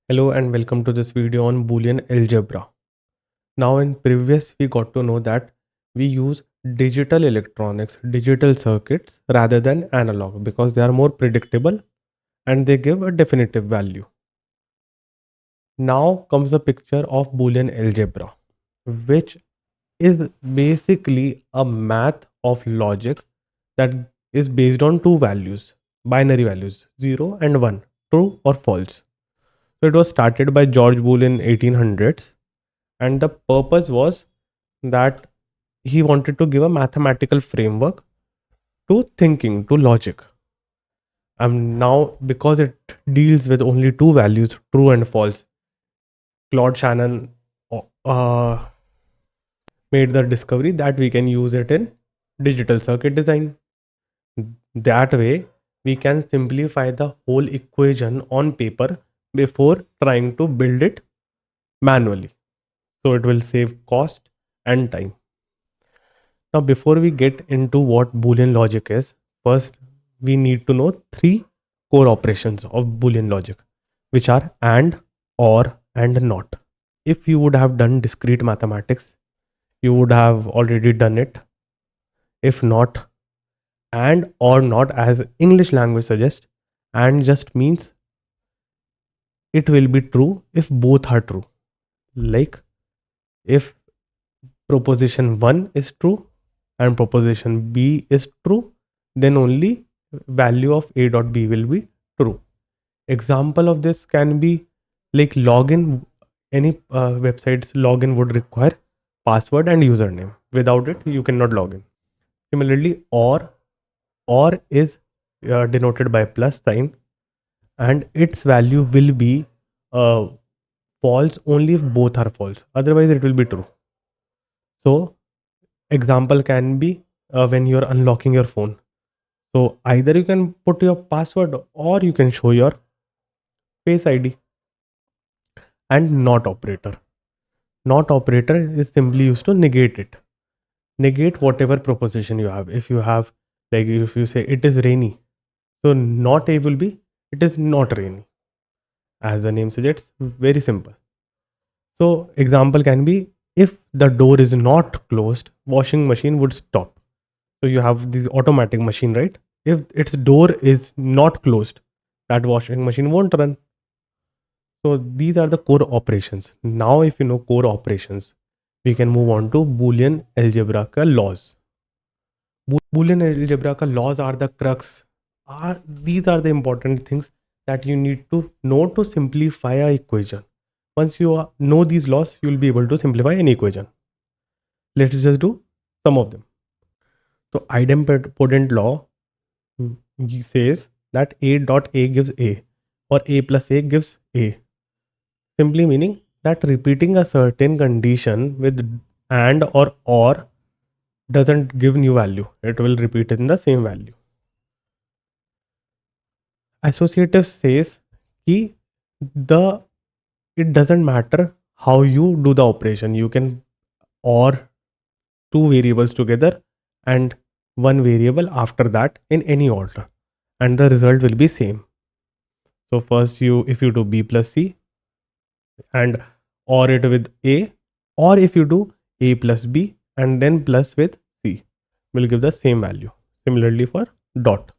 Hello and welcome to this video on Boolean algebra. Now in previous we got to know that we use digital electronics, digital circuits rather than analog because they are more predictable and they give a definitive value. Now comes the picture of Boolean algebra, which is basically a math of logic that is based on two values, binary values, 0 and 1, true or false. So it was started by George Boole in 1800s, and the purpose was that he wanted to give a mathematical framework to thinking, to logic. And now, because it deals with only two values, true and false, Claude Shannon uh, made the discovery that we can use it in digital circuit design. That way, we can simplify the whole equation on paper before trying to build it manually. So it will save cost and time. Now, before we get into what Boolean logic is, first we need to know three core operations of Boolean logic, which are AND, OR, and NOT. If you would have done discrete mathematics, you would have already done it. If not, AND or NOT, as English language suggests, AND just means it will be true if both are true. Like if proposition 1 is true and proposition B is true, then only value of A dot B will be true. Example of this can be like login. Any website's login would require password and username. Without it, you cannot log in. Similarly, or is denoted by plus sign, and its value will be uh, false only if both are false. Otherwise, it will be true. So example can be when you're unlocking your phone. So either you can put your password or you can show your face ID. And not operator. Not operator is simply used to negate it. Negate whatever proposition you have. If you have, like if you say it is rainy, so not A will be it is not rainy. As the name suggests, very simple. So example can be if the door is not closed, washing machine would stop. So you have the automatic machine, right? If its door is not closed, that washing machine won't run. So these are the core operations. Now, if you know core operations, we can move on to Boolean algebra ka laws. Boolean algebra ka laws are the crux. These are the important things that you need to know to simplify a equation. Once you know these laws, you will be able to simplify any equation. Let's just do some of them. So idempotent law says that A dot A gives A or A plus A gives A. Simply meaning that repeating a certain condition with and or doesn't give new value. It will repeat in the same value. Associative says कि the it doesn't matter how you do the operation. You can or two variables together and one variable after that in any order, and the result will be same. So first if you do B plus C and or it with A, or if you do A plus B and then plus with C, will give the same value. Similarly for dot.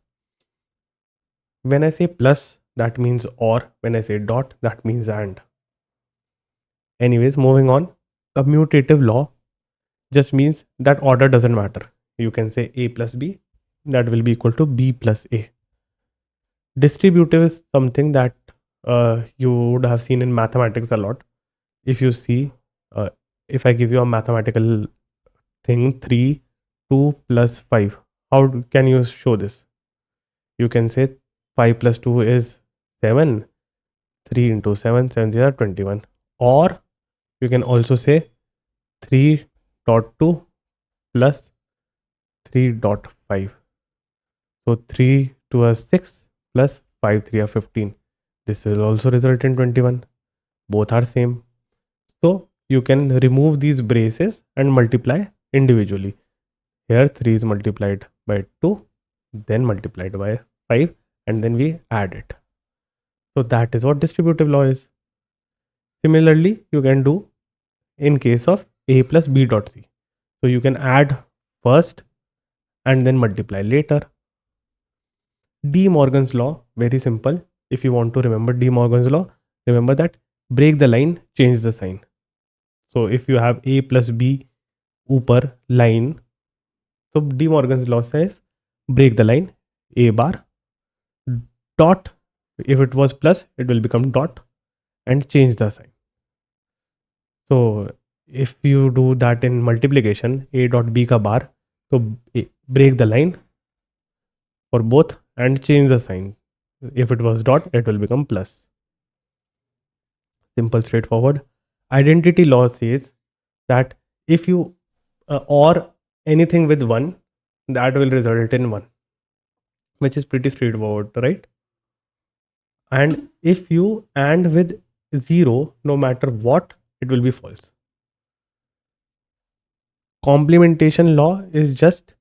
When I say plus, that means or. When I say dot, that means and. Anyways, moving on. Commutative law just means that order doesn't matter. You can say A plus B, that will be equal to B plus A. Distributive is something that you would have seen in mathematics a lot. If you see, if I give you a mathematical thing 3, 2 plus 5, how can you show this? You can say 5 plus 2 is 7, 3 into 7, 7 0 21. Or you can also say 3 dot 2 plus 3 dot 5. So 3 to a 6 plus 5 3 are 15. This will also result in 21. Both are same. So you can remove these braces and multiply individually. Here 3 is multiplied by 2, then multiplied by 5, and then we add it. So that is what distributive law is. Similarly, you can do in case of a plus b dot c. So you can add first and then multiply later. De Morgan's law, very simple. If you want to remember De Morgan's law, remember that break the line, change the sign. So if you have a plus b ऊपर line, so De Morgan's law says break the line, a bar dot, if it was plus it will become dot, and change the sign. So if you do that in multiplication, a dot b ka bar, so break the line for both and change the sign. If it was dot, it will become plus. Simple, straightforward. Identity law says that if you or anything with 1, that will result in 1, which is pretty straightforward, right? And if you AND with 0, no matter what, it will be false. Complementation law is just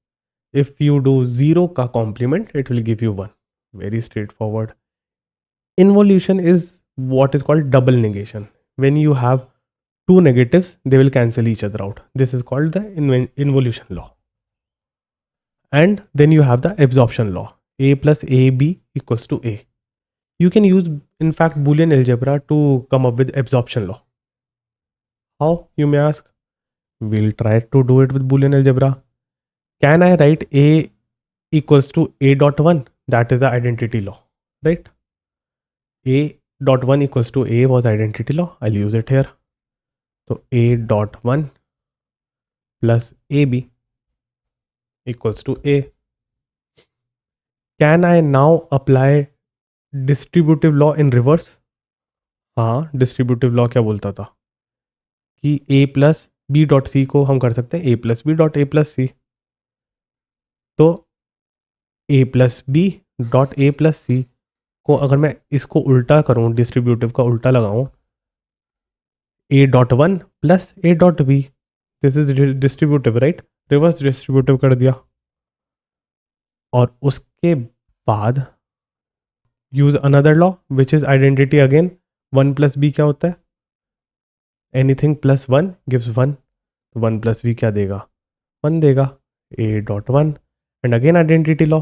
if you do 0 ka complement, it will give you 1. Very straightforward. Involution is what is called double negation. When you have two negatives, they will cancel each other out. This is called the involution law. And then you have the absorption law. A plus AB equals to A. You can use, in fact, Boolean algebra to come up with absorption law. How, you may ask? We'll try to do it with Boolean algebra. Can I write A equals to A dot 1? That is the identity law, right? A dot 1 equals to A was identity law. I'll use it here. So A dot 1 plus AB equals to A. Can I now apply distributive law in reverse? हाँ, distributive law क्या बोलता था कि a plus B dot C को हम कर सकते हैं a plus B dot A plus C. तो a plus B dot A plus C को अगर मैं इसको उल्टा करूँ, डिस्ट्रीब्यूटिव का उल्टा लगाऊँ, a dot 1 plus a dot B, this is distributive, right? Reverse distributive कर दिया. और उसके बाद use another law which is identity again. 1 plus B क्या होता है? Anything plus 1 gives 1. 1 plus B क्या देगा? 1 देगा. a dot 1 and again identity law.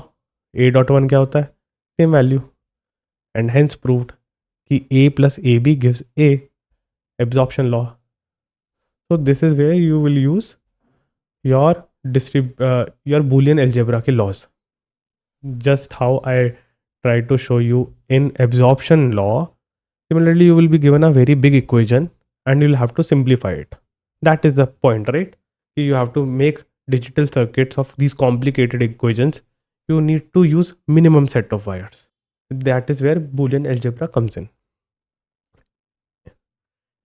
a dot 1 क्या होता है? Same value. And hence proved कि a plus A B gives a. Absorption law. So this is where you will use your Boolean algebra के laws. Just how I tried to show you in absorption law, similarly you will be given a very big equation and you'll have to simplify it. That is the point, right? You have to make digital circuits of these complicated equations. You need to use minimum set of wires. That is where Boolean algebra comes in.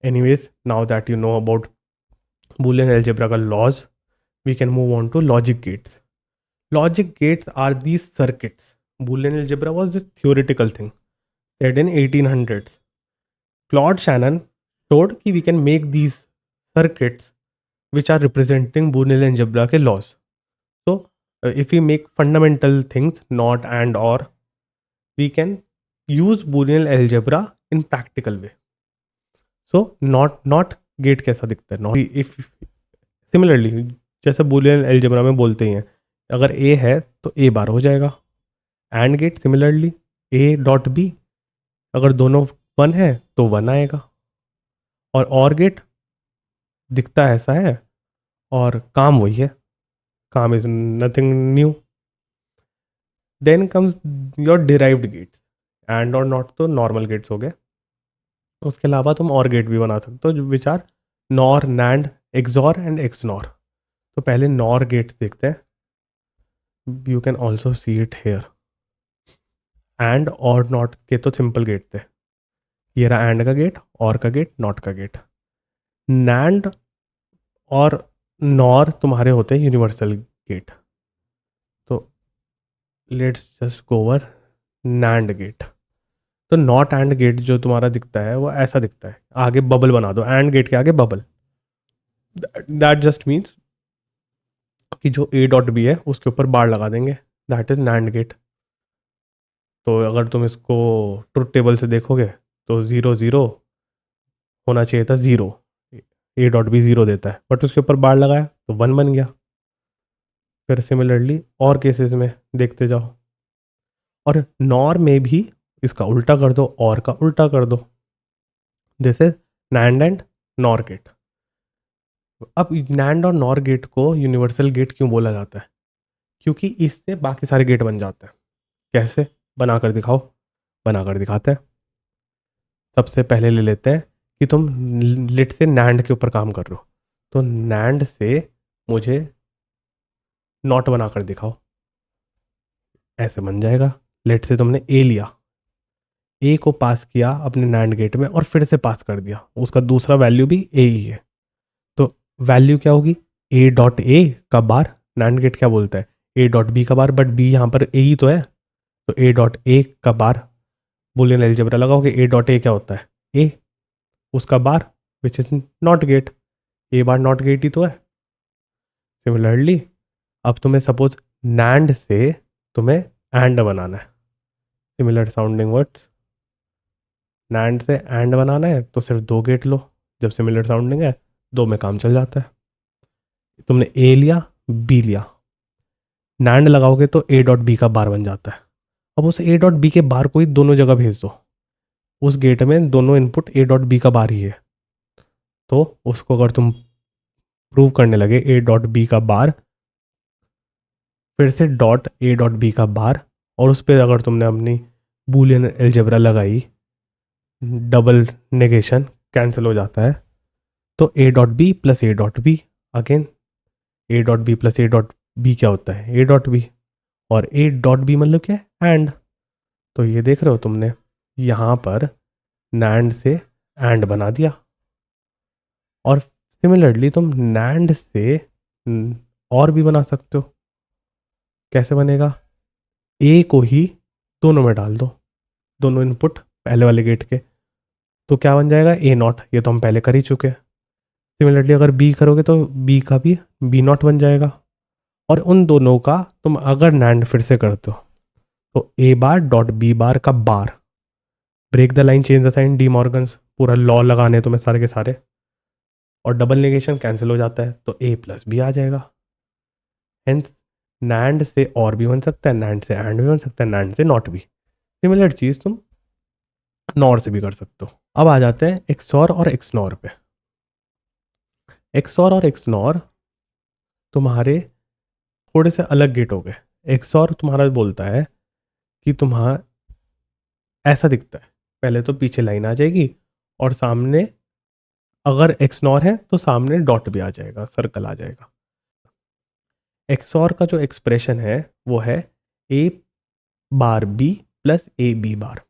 Anyways, now that you know about Boolean algebra ka laws, we can move on to logic gates. Logic gates are these circuits. Boolean algebra was this theoretical thing said in 1800s. Claude Shannon showed that we can make these circuits which are representing Boolean algebra ke laws. So if we make fundamental things, not and or, we can use Boolean algebra in practical way. So not gate कैसा दिखता है? Not if similarly जैसे Boolean algebra में बोलते हैं, अगर a है तो a बार हो जाएगा. And gate similarly a dot B, अगर दोनों 1 है तो 1 आएगा. और गेट दिखता ऐसा है और काम वही है. काम is nothing new. Then comes your derived gates. And और नॉट तो नॉर्मल गेट्स हो गए. उसके अलावा तुम और गेट भी बना सकते हो which are NOR, NAND, XOR and XNOR. तो पहले नॉर गेट्स देखते हैं. You can also see it here. AND और नॉट के तो सिंपल गेट थे. ये रहा एंड का गेट, और का गेट, नॉट का गेट. नैंड और नॉर तुम्हारे होते हैं यूनिवर्सल गेट. तो let's just go over NAND gate. तो नॉट एंड गेट जो तुम्हारा दिखता है वो ऐसा दिखता है. आगे बबल बना दो एंड गेट के आगे बबल. दैट जस्ट मीन्स कि जो ए डॉट बी है उसके ऊपर बार लगा देंगे. That is NAND gate. तो अगर तुम इसको ट्रुथ टेबल से देखोगे तो 0 0 होना चाहिए था 0, ए डॉट बी 0 देता है, बट उसके ऊपर बार लगाया तो 1 बन गया। फिर सिमिलरली और केसेस में देखते जाओ, और नॉर में भी इसका उल्टा कर दो, और का उल्टा कर दो। This is NAND and NOR gate. अब नैंड और नॉर गेट को यूनिवर्सल गेट क्यों बोला जाता है? क्योंकि इससे बाकी सारे गेट बन जाते हैं। कैसे? बनाकर दिखाओ। बनाकर दिखाते हैं। सबसे पहले ले लेते हैं कि तुम लिट से नैंड के ऊपर काम कर रहे हो, तो नैंड से मुझे नॉट बनाकर दिखाओ। ऐसे बन जाएगा। लेट से तुमने ए लिया, ए को पास किया अपने नैंड गेट में और फिर से पास कर दिया, उसका दूसरा वैल्यू भी ए ही है, तो वैल्यू क्या होगी? ए डॉट ए का बार। नैंड गेट क्या बोलता है? ए डॉट बी का बार, बट बी यहाँ पर ए ही तो है, तो ए डॉट ए का बार। बुलियन अलजेब्रा लगाओगे, ए डॉट ए क्या होता है? ए, उसका bar which is not gate. A bar not gate ही तो है। सिमिलरली अब तुम्हें सपोज नैंड से तुम्हें एंड बनाना है, सिमिलर साउंडिंग वर्ड्स। नैंड से एंड बनाना है तो सिर्फ 2 गेट लो, जब सिमिलर साउंडिंग है 2 में काम चल जाता है। तुमने ए लिया, बी लिया, नैंड लगाओगे तो ए डॉट बी का बार बन जाता है। अब उस ए डॉट बी के बार को ही दोनों जगह भेज दो, उस गेट में दोनों इनपुट ए डॉट बी का बार ही है, तो उसको अगर तुम प्रूव करने लगे ए डॉट बी का बार, फिर से डॉट ए डॉट बी का बार, और उस पर अगर तुमने अपनी बूलियन अलजेब्रा लगाई, डबल नेगेशन कैंसिल हो जाता है, तो A dot B plus A dot B. Again A dot B plus A dot B क्या होता है? ए डॉट बी, और ए डॉट बी मतलब क्या है? एंड। तो ये देख रहे हो तुमने यहाँ पर नैंड से एंड बना दिया। और सिमिलरली तुम नैंड से और भी बना सकते हो। कैसे बनेगा? ए को ही दोनों में डाल दो, दोनों इनपुट पहले वाले गेट के, तो क्या बन जाएगा? ए नॉट। ये तो हम पहले कर ही चुके हैं। सिमिलरली अगर बी करोगे तो बी का भी बी नॉट बन जाएगा, और उन दोनों का तुम अगर नैंड फिर से करते हो तो ए बार डॉट बी बार का bar. Break the line change the sign, De Morgan's पूरा लॉ लगाने तुम्हें सारे के सारे, और डबल नेगेशन कैंसिल हो जाता है, तो ए प्लस बी आ जाएगा। हेंस नैंड से और भी बन सकता है, नैंड से एंड भी बन सकता है, नैंड से नॉट भी। सिमिलर चीज़ तुम नॉर से भी कर सकते हो। अब आ जाते हैं एक्सॉर और एक्सनॉर पे। एक्सॉर और एक्सनॉर तुम्हारे थोड़े से अलग गेट हो गए। एक्सॉर तुम्हारा बोलता है कि तुम्हारा ऐसा दिखता है, पहले तो पीछे लाइन आ जाएगी, और सामने अगर एक्सनॉर है तो सामने डॉट भी आ जाएगा, सर्कल आ जाएगा। एक्सॉर का जो एक्सप्रेशन है वो है A bar B plus A B bar,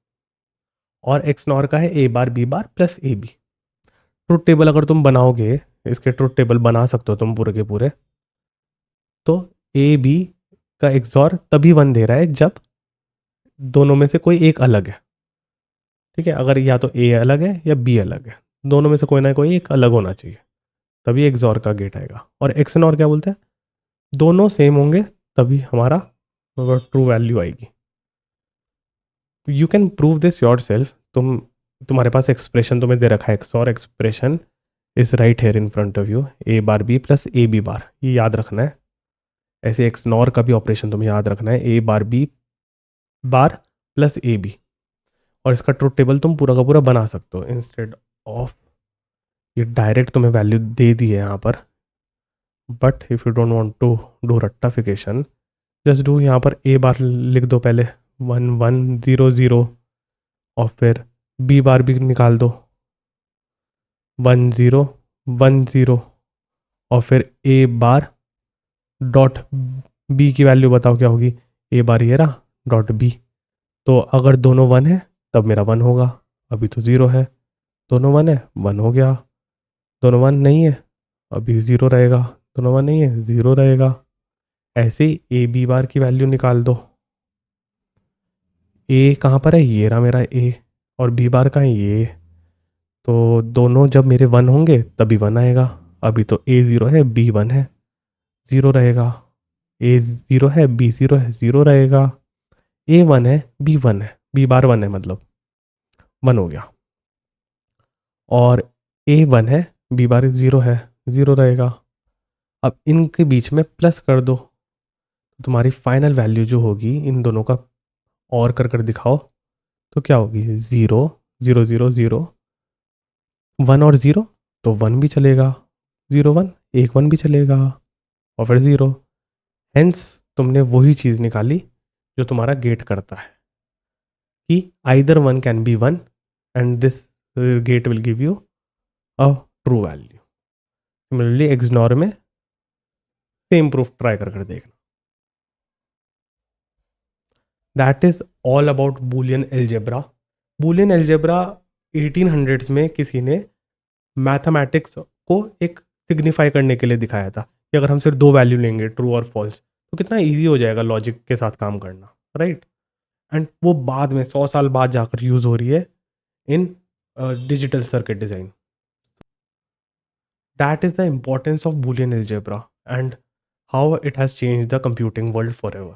और एक्सनॉर का है A bar B bar plus A B. Truth table अगर तुम बनाओगे, इसके ट्रुथ टेबल बना सकते हो तुम पूरे के पूरे, तो ए बी का एक्सॉर तभी 1 दे रहा है जब दोनों में से कोई एक अलग है। ठीक है, अगर या तो ए अलग है या बी अलग है, दोनों में से कोई ना कोई एक अलग होना चाहिए, तभी एक्सॉर का गेट आएगा। और एक्सनॉर क्या बोलते हैं? दोनों सेम होंगे तभी हमारा ट्रू वैल्यू आएगी। You can prove this yourself. तुम्हारे पास एक्सप्रेशन तुम्हें दे रखा है, XOR expression is right here in front of you, A bar B plus A B bar, ये याद रखना है। ऐसे एक्सनॉर का भी ऑपरेशन तुम्हें याद रखना है, A bar B bar plus A B, और इसका ट्रुथ टेबल तुम पूरा का पूरा बना सकते हो। इंस्टेड ऑफ ये डायरेक्ट तुम्हें वैल्यू दे दी है यहाँ पर, but if you don't want to do रट्टाफिकेशन, जस्ट डू यहाँ पर ए बार लिख दो पहले 1 1 0 0, और फिर बी बार भी निकाल दो 1 0 1 0, और फिर ए बार डॉट बी की वैल्यू बताओ क्या होगी? ए बार ये रहा डॉट बी, तो अगर दोनों 1 है तब मेरा 1 होगा, अभी तो 0 है। दोनों 1 है, 1 हो गया। दोनों 1 नहीं है, अभी 0 रहेगा। दोनों 1 नहीं है, 0 रहेगा। ऐसे ही ए बी बार की वैल्यू निकाल दो। ए कहाँ पर है? ये रहा मेरा ए, और बी बार कहाँ है? ये। तो दोनों जब मेरे 1 होंगे तभी 1 आएगा। अभी तो ए 0 है, बी 1 है, 0 रहेगा। ए 0 है, बी 0 है, 0 रहेगा। ए 1 है, बी 1 है, बी बार 1 है, मतलब 1 हो गया। और ए 1 है, बी बार 0 है, 0 रहेगा। अब इनके बीच में प्लस कर दो, तुम्हारी फाइनल वैल्यू जो होगी इन दोनों का और कर दिखाओ, तो क्या होगी? 0 0 0 0 1 और 0, तो 1 भी चलेगा, 0 1 एक 1 भी चलेगा, और फिर 0। हेंस तुमने वही चीज़ निकाली जो तुम्हारा गेट करता है कि either 1 can be 1 and this gate will give you a true value. Similarly XNOR में सेम प्रूफ ट्राई कर देखना। That is all about Boolean algebra. Boolean algebra 1800s में किसी ने मैथमेटिक्स को एक सिग्निफाई करने के लिए दिखाया था कि अगर हम सिर्फ दो वैल्यू लेंगे, ट्रू और फॉल्स, तो कितना ईजी हो जाएगा लॉजिक के साथ काम करना, राइट। एंड वो बाद में 100 साल बाद जाकर यूज़ हो रही है इन digital circuit design. That is the importance of Boolean algebra and how it has changed the computing world forever.